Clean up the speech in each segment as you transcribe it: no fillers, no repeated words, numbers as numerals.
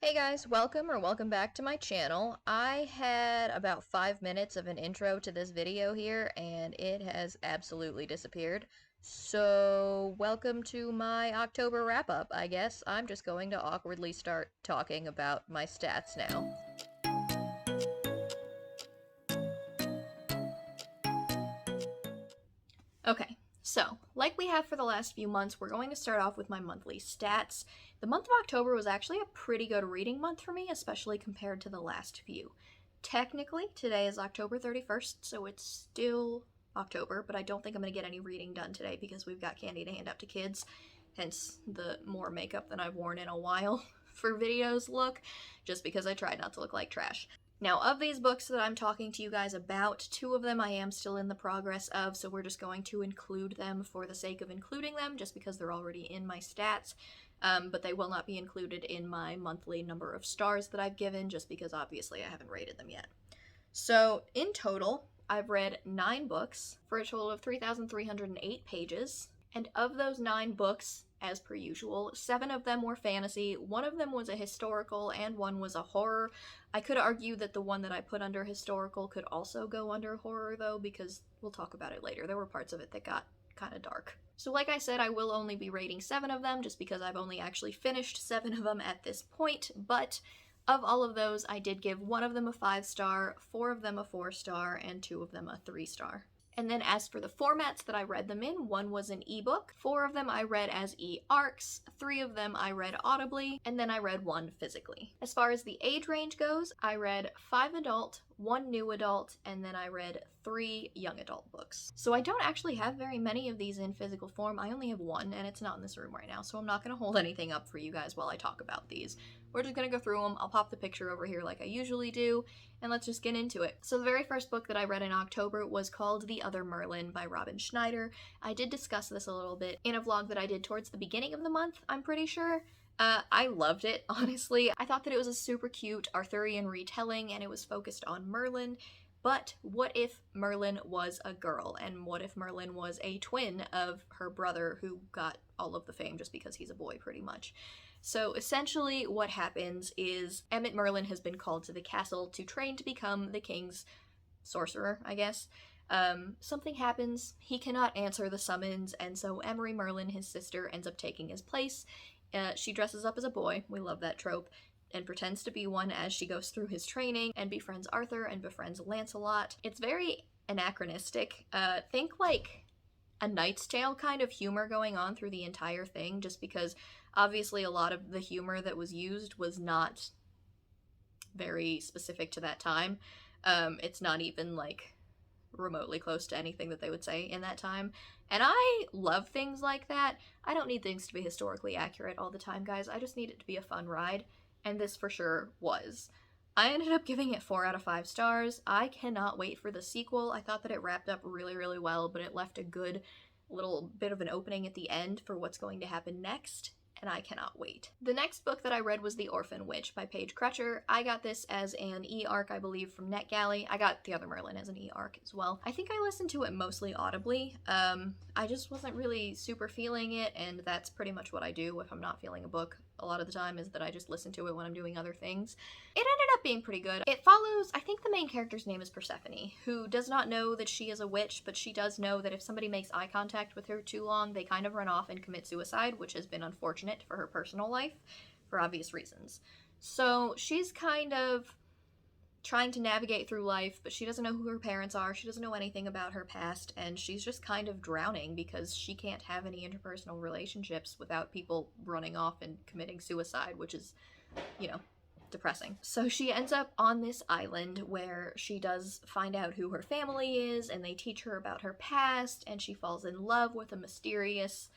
Hey guys, welcome back to my channel. I had about 5 minutes of an intro to this video here and it has absolutely disappeared. So welcome to my October wrap up, I guess. I'm just going to awkwardly start talking about my stats now. Okay, so like we have for the last few months, we're going to start off with my monthly stats. The month of October was actually a pretty good reading month for me, especially compared to the last few. Technically, today is October 31st, so it's still October, but I don't think I'm going to get any reading done today because we've got candy to hand out to kids, hence the more makeup than I've worn in a while for videos look, just because I tried not to look like trash. Now, of these books that I'm talking to you guys about, 2 of them I am still in the progress of, so we're just going to include them for the sake of including them, just because they're already in my stats, but they will not be included in my monthly number of stars that I've given, just because obviously I haven't rated them yet. So, in total, I've read 9 books, for a total of 3,308 pages, and of those 9 books, as per usual, 7 of them were fantasy, 1 of them was a historical, and 1 was a horror. I could argue that the one that I put under historical could also go under horror, though, because we'll talk about it later. There were parts of it that got kind of dark. So like I said, I will only be rating 7 of them, just because I've only actually finished 7 of them at this point, but of all of those, I did give 1 of them a 5-star, 4 of them a 4-star, and 2 of them a 3-star. And then as for the formats that I read them in, 1 was an ebook, 4 of them I read as e-arcs, 3 of them I read audibly, and then I read 1 physically. As far as the age range goes, I read 5 adult, 1 new adult, and then I read 3 young adult books. So I don't actually have very many of these in physical form. I only have 1, and it's not in this room right now, so I'm not going to hold anything up for you guys while I talk about these. We're just going to go through them. I'll pop the picture over here like I usually do, and let's just get into it. So the very first book that I read in October was called The Other Merlin by Robin Schneider. I did discuss this a little bit in a vlog that I did towards the beginning of the month, I'm pretty sure. I loved it, honestly. I thought that it was a super cute Arthurian retelling, and it was focused on Merlin. But what if Merlin was a girl? And what if Merlin was a twin of her brother who got all of the fame just because he's a boy, pretty much? So essentially what happens is Emmett Merlin has been called to the castle to train to become the king's sorcerer, I guess. Something happens, he cannot answer the summons, and so Emery Merlin, his sister, ends up taking his place. She dresses up as a boy, we love that trope, and pretends to be one as she goes through his training and befriends Arthur and befriends Lancelot. It's very anachronistic. Think like a Knight's Tale kind of humor going on through the entire thing, just because obviously a lot of the humor that was used was not very specific to that time. It's not even like remotely close to anything that they would say in that time. And I love things like that. I don't need things to be historically accurate all the time, guys. I just need it to be a fun ride, and this for sure was. I ended up giving it 4 out of 5 stars. I cannot wait for the sequel. I thought that it wrapped up really, really well, but it left a good little bit of an opening at the end for what's going to happen next, and I cannot wait. The next book that I read was The Orphan Witch by Paige Crutcher. I got this as an e-arc, I believe, from NetGalley. I got The Other Merlin as an e-arc as well. I think I listened to it mostly audibly. I just wasn't really super feeling it, and that's pretty much what I do if I'm not feeling a book a lot of the time, is that I just listen to it when I'm doing other things. It ended up being pretty good. It follows, I think the main character's name is Persephone, who does not know that she is a witch, but she does know that if somebody makes eye contact with her too long, they kind of run off and commit suicide, which has been unfortunate for her personal life, for obvious reasons. So she's kind of trying to navigate through life, but she doesn't know who her parents are, she doesn't know anything about her past, and she's just kind of drowning because she can't have any interpersonal relationships without people running off and committing suicide, which is, you know, depressing. So she ends up on this island where she does find out who her family is, and they teach her about her past, and she falls in love with a mysterious,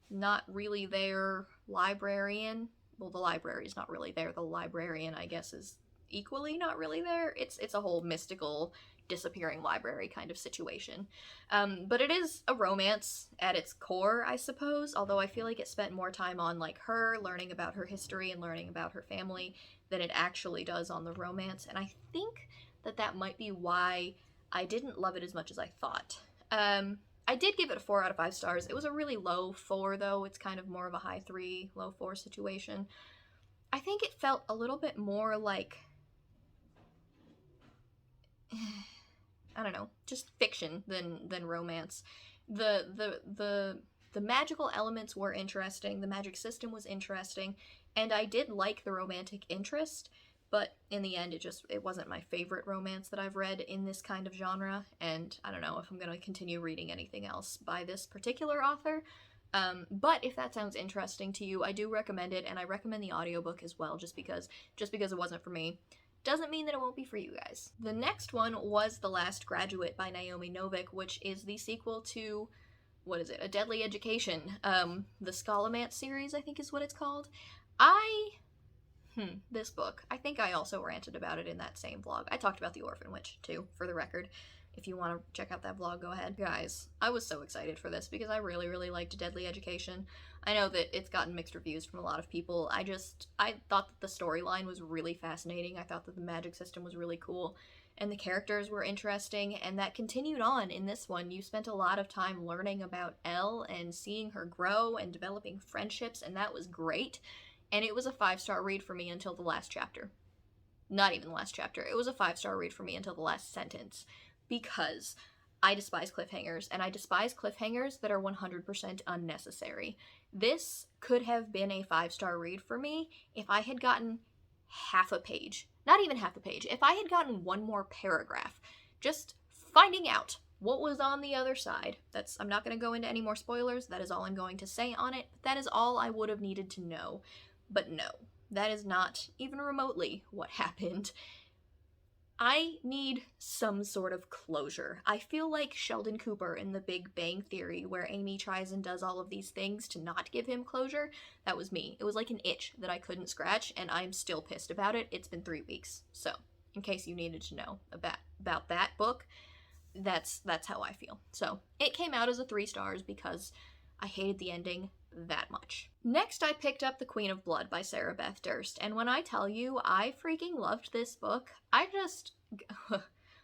not really there librarian. Well, the library's not really there. The librarian, I guess, is equally not really there. It's a whole mystical disappearing library kind of situation. But it is a romance at its core, I suppose, although I feel like it spent more time on like her learning about her history and learning about her family than it actually does on the romance, and I think that that might be why I didn't love it as much as I thought. I did give it a 4 out of 5 stars. It was a really low 4 though. It's kind of more of a high 3, low 4 situation. I think it felt a little bit more like, I don't know, just fiction than romance. The magical elements were interesting, the magic system was interesting, and I did like the romantic interest, but in the end it wasn't my favorite romance that I've read in this kind of genre, and I don't know if I'm going to continue reading anything else by this particular author. But if that sounds interesting to you, I do recommend it, and I recommend the audiobook as well, just because it wasn't for me doesn't mean that it won't be for you guys. The next one was The Last Graduate by Naomi Novik, which is the sequel to, what is it, A Deadly Education. The Scholomance series, I think is what it's called. This book, I think I also ranted about it in that same vlog. I talked about The Orphan Witch, too, for the record. If you want to check out that vlog, go ahead. Guys, I was so excited for this because I really, really liked Deadly Education. I know that it's gotten mixed reviews from a lot of people. I thought that the storyline was really fascinating. I thought that the magic system was really cool. And the characters were interesting, and that continued on in this one. You spent a lot of time learning about Elle and seeing her grow and developing friendships, and that was great. And it was a 5-star read for me until the last chapter. Not even the last chapter. It was a 5-star read for me until the last sentence. Because I despise cliffhangers, and I despise cliffhangers that are 100% unnecessary. This could have been a 5-star read for me if I had gotten half a page. Not even half a page. If I had gotten one more paragraph, just finding out what was on the other side. I'm not going to go into any more spoilers. That is all I'm going to say on it. That is all I would have needed to know. But no, that is not even remotely what happened. I need some sort of closure. I feel like Sheldon Cooper in The Big Bang Theory, where Amy tries and does all of these things to not give him closure. That was me. It was like an itch that I couldn't scratch, and I'm still pissed about it. It's been 3 weeks. So, in case you needed to know about that book, that's how I feel. So, it came out as a 3 stars because I hated the ending that much. Next, I picked up The Queen of Blood by Sarah Beth Durst, and when I tell you I freaking loved this book,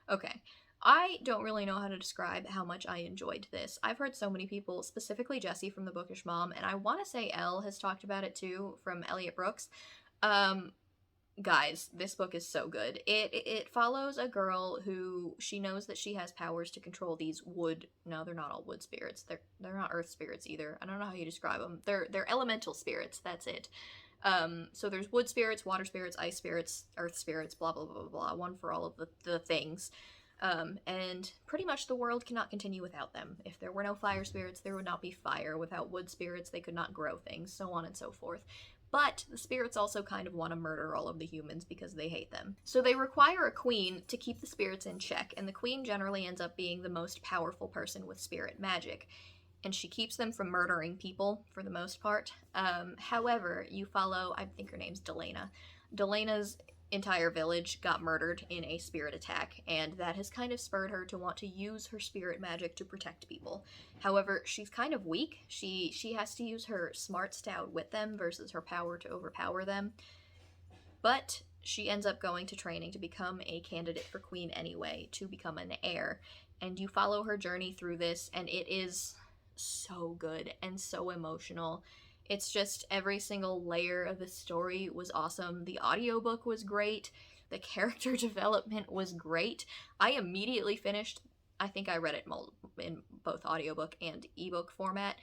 okay, I don't really know how to describe how much I enjoyed this. I've heard so many people, specifically Jessie from The Bookish Mom, and I want to say Elle has talked about it too, from Elliot Brooks. Guys, this book is so good. It follows a girl who, she knows that she has powers to control these no, they're not all wood spirits. They're not earth spirits either. I don't know how you describe them. They're elemental spirits. That's it. So there's wood spirits, water spirits, ice spirits, earth spirits, blah, blah, blah, blah, blah. One for all of the things. And pretty much the world cannot continue without them. If there were no fire spirits, there would not be fire. Without wood spirits, they could not grow things, so on and so forth. But the spirits also kind of want to murder all of the humans because they hate them. So they require a queen to keep the spirits in check, and the queen generally ends up being the most powerful person with spirit magic. And she keeps them from murdering people, for the most part. However, you follow, I think her name's Delena. Delena's entire village got murdered in a spirit attack, and that has kind of spurred her to want to use her spirit magic to protect people. However, she's kind of weak. She has to use her smarts to outwit them versus her power to overpower them. But she ends up going to training to become a candidate for queen anyway, to become an heir. And you follow her journey through this, and it is so good and so emotional. It's just every single layer of the story was awesome. The audiobook was great. The character development was great. I immediately finished, I think I read it in both audiobook and ebook format.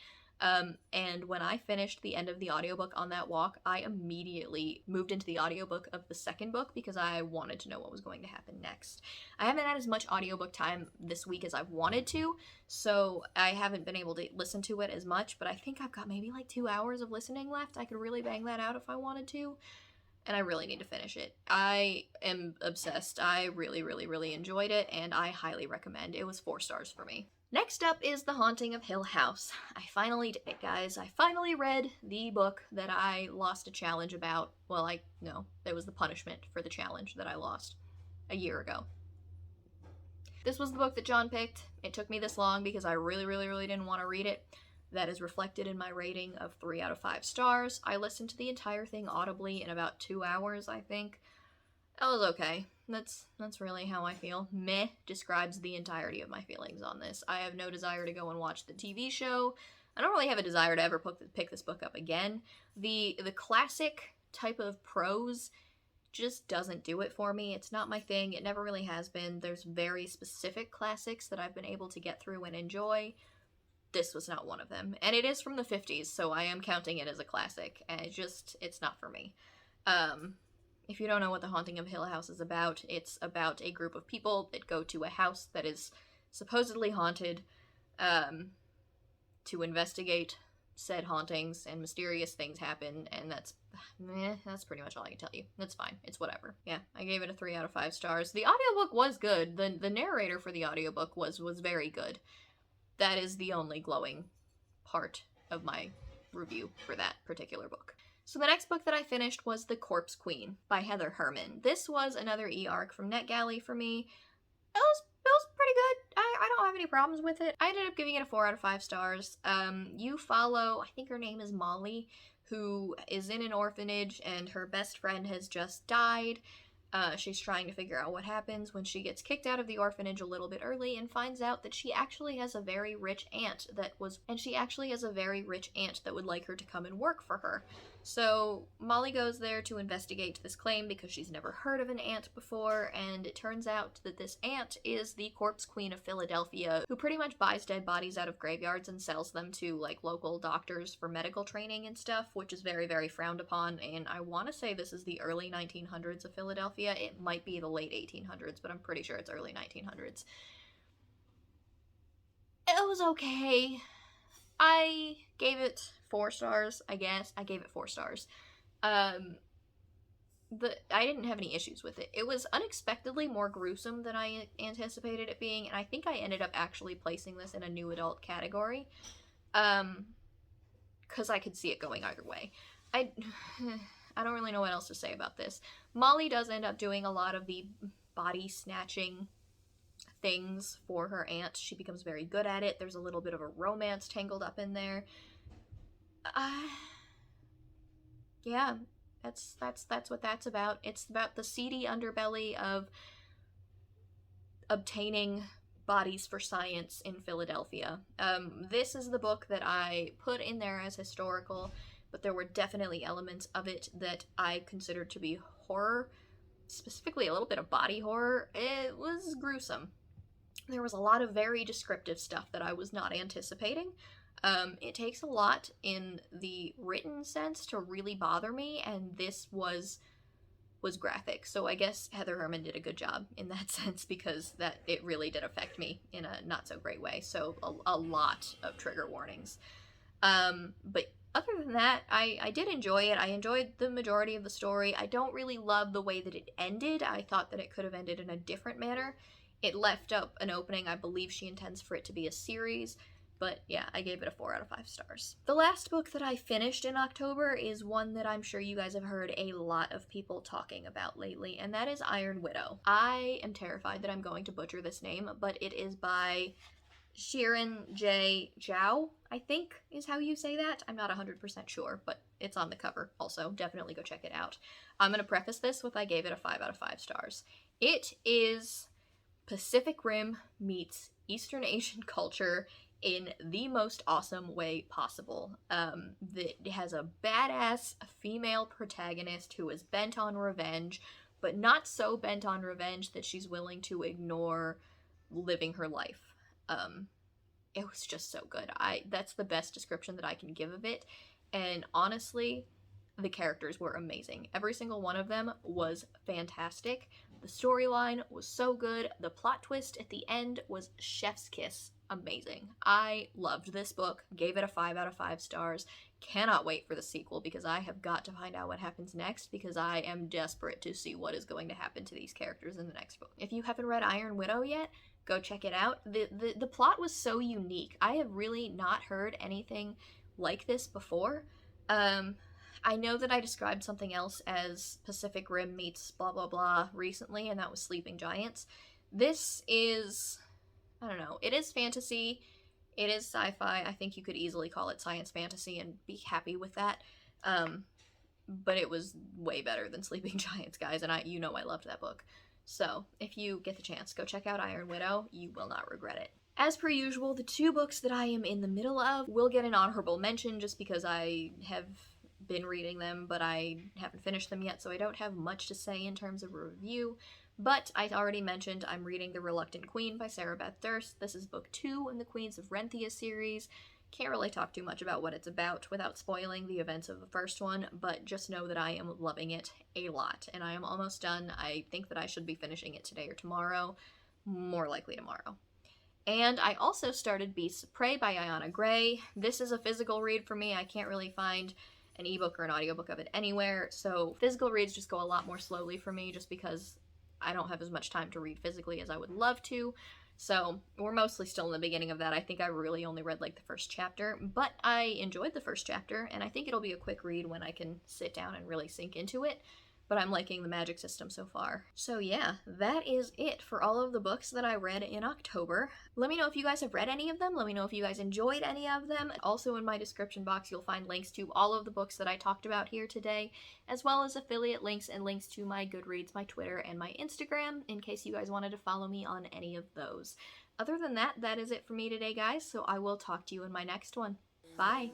And when I finished the end of the audiobook on that walk, I immediately moved into the audiobook of the second book because I wanted to know what was going to happen next. I haven't had as much audiobook time this week as I've wanted to, so I haven't been able to listen to it as much, but I think I've got maybe like 2 hours of listening left. I could really bang that out if I wanted to, and I really need to finish it. I am obsessed. I really, really, really enjoyed it, and I highly recommend. It was 4 stars for me. Next up is The Haunting of Hill House. I finally did it, guys. I finally read the book that I lost a challenge about. Well, no, it was the punishment for the challenge that I lost a year ago. This was the book that John picked. It took me this long because I really, really, really didn't want to read it. That is reflected in my rating of 3 out of 5 stars. I listened to the entire thing audibly in about 2 hours, I think. That was okay. That's really how I feel. Meh describes the entirety of my feelings on this. I have no desire to go and watch the TV show. I don't really have a desire to ever pick this book up again. The classic type of prose just doesn't do it for me. It's not my thing. It never really has been. There's very specific classics that I've been able to get through and enjoy. This was not one of them. And it is from the 50s, so I am counting it as a classic. And it's not for me. If you don't know what The Haunting of Hill House is about, it's about a group of people that go to a house that is supposedly haunted, to investigate said hauntings, and mysterious things happen, and that's pretty much all I can tell you. That's fine. It's whatever. Yeah, I gave it a 3 out of 5 stars. The audiobook was good. The narrator for the audiobook was very good. That is the only glowing part of my review for that particular book. So the next book that I finished was The Corpse Queen by Heather Herman. This was another e-arc from NetGalley for me. It was pretty good. I don't have any problems with it. I ended up giving it a 4 out of 5 stars. You follow, I think her name is Molly, who is in an orphanage and her best friend has just died. She's trying to figure out what happens when she gets kicked out of the orphanage a little bit early and finds out that she actually has a very rich aunt that would like her to come and work for her. So Molly goes there to investigate this claim because she's never heard of an aunt before, and it turns out that this aunt is the Corpse Queen of Philadelphia, who pretty much buys dead bodies out of graveyards and sells them to like local doctors for medical training and stuff, which is very, very frowned upon. And I want to say this is the early 1900s of Philadelphia. It might be the late 1800s, but I'm pretty sure it's early 1900s. It was okay. I gave it 4 stars, I guess. I gave it 4 stars. I didn't have any issues with it. It was unexpectedly more gruesome than I anticipated it being, and I think I ended up actually placing this in a new adult category. Because I could see it going either way. I don't really know what else to say about this. Molly does end up doing a lot of the body snatching things for her aunt. She becomes very good at it. There's a little bit of a romance tangled up in there. Yeah, that's what that's about. It's about the seedy underbelly of obtaining bodies for science in Philadelphia. This is the book that I put in there as historical, but there were definitely elements of it that I considered to be horror, specifically a little bit of body horror. It was gruesome. There was a lot of very descriptive stuff that I was not anticipating. It takes a lot in the written sense to really bother me, and this was graphic. So I guess Heather Herman did a good job in that sense, because that it really did affect me in a not so great way. So a lot of trigger warnings. But other than that, I did enjoy it. I enjoyed the majority of the story. I don't really love the way that it ended. I thought that it could have ended in a different manner. It left up an opening. I believe she intends for it to be a series. But yeah, I gave it a 4 out of 5 stars. The last book that I finished in October is one that I'm sure you guys have heard a lot of people talking about lately, and that is Iron Widow. I am terrified that I'm going to butcher this name, but it is by Shirin J. Zhao, I think is how you say that. I'm not 100% sure, but it's on the cover also. Definitely go check it out. I'm going to preface this with I gave it a 5 out of 5 stars. It is Pacific Rim meets Eastern Asian culture in the most awesome way possible. It has a badass female protagonist who is bent on revenge, but not so bent on revenge that she's willing to ignore living her life. It was just so good. That's the best description that I can give of it. And honestly, the characters were amazing. Every single one of them was fantastic. The storyline was so good. The plot twist at the end was chef's kiss. Amazing. I loved this book. Gave it a 5 out of 5 stars. Cannot wait for the sequel, because I have got to find out what happens next, because I am desperate to see what is going to happen to these characters in the next book. If you haven't read Iron Widow yet, go check it out. The plot was so unique. I have really not heard anything like this before. I know that I described something else as Pacific Rim meets blah blah blah recently, and that was Sleeping Giants. This is, I don't know, it is fantasy, it is sci-fi. I think you could easily call it science fantasy and be happy with that. But it was way better than Sleeping Giants, guys, and I loved that book. So if you get the chance, go check out Iron Widow. You will not regret it. As per usual, the 2 books that I am in the middle of will get an honorable mention just because I have been reading them, but I haven't finished them yet, so I don't have much to say in terms of a review. But I already mentioned I'm reading The Reluctant Queen by Sarah Beth Durst. This is book 2 in the Queens of Renthia series. Can't really talk too much about what it's about without spoiling the events of the first one, but just know that I am loving it a lot, and I am almost done. I think that I should be finishing it today or tomorrow, more likely tomorrow. And I also started Beasts of Prey by Ayanna Gray. This is a physical read for me. I can't really find an ebook or an audiobook of it anywhere, so physical reads just go a lot more slowly for me just because I don't have as much time to read physically as I would love to. So we're mostly still in the beginning of that. I think I really only read like the first chapter, but I enjoyed the first chapter, and I think it'll be a quick read when I can sit down and really sink into it. But I'm liking the magic system so far. So yeah, that is it for all of the books that I read in October. Let me know if you guys have read any of them. Let me know if you guys enjoyed any of them. Also in my description box, you'll find links to all of the books that I talked about here today, as well as affiliate links and links to my Goodreads, my Twitter, and my Instagram, in case you guys wanted to follow me on any of those. Other than that, that is it for me today, guys, so I will talk to you in my next one. Bye!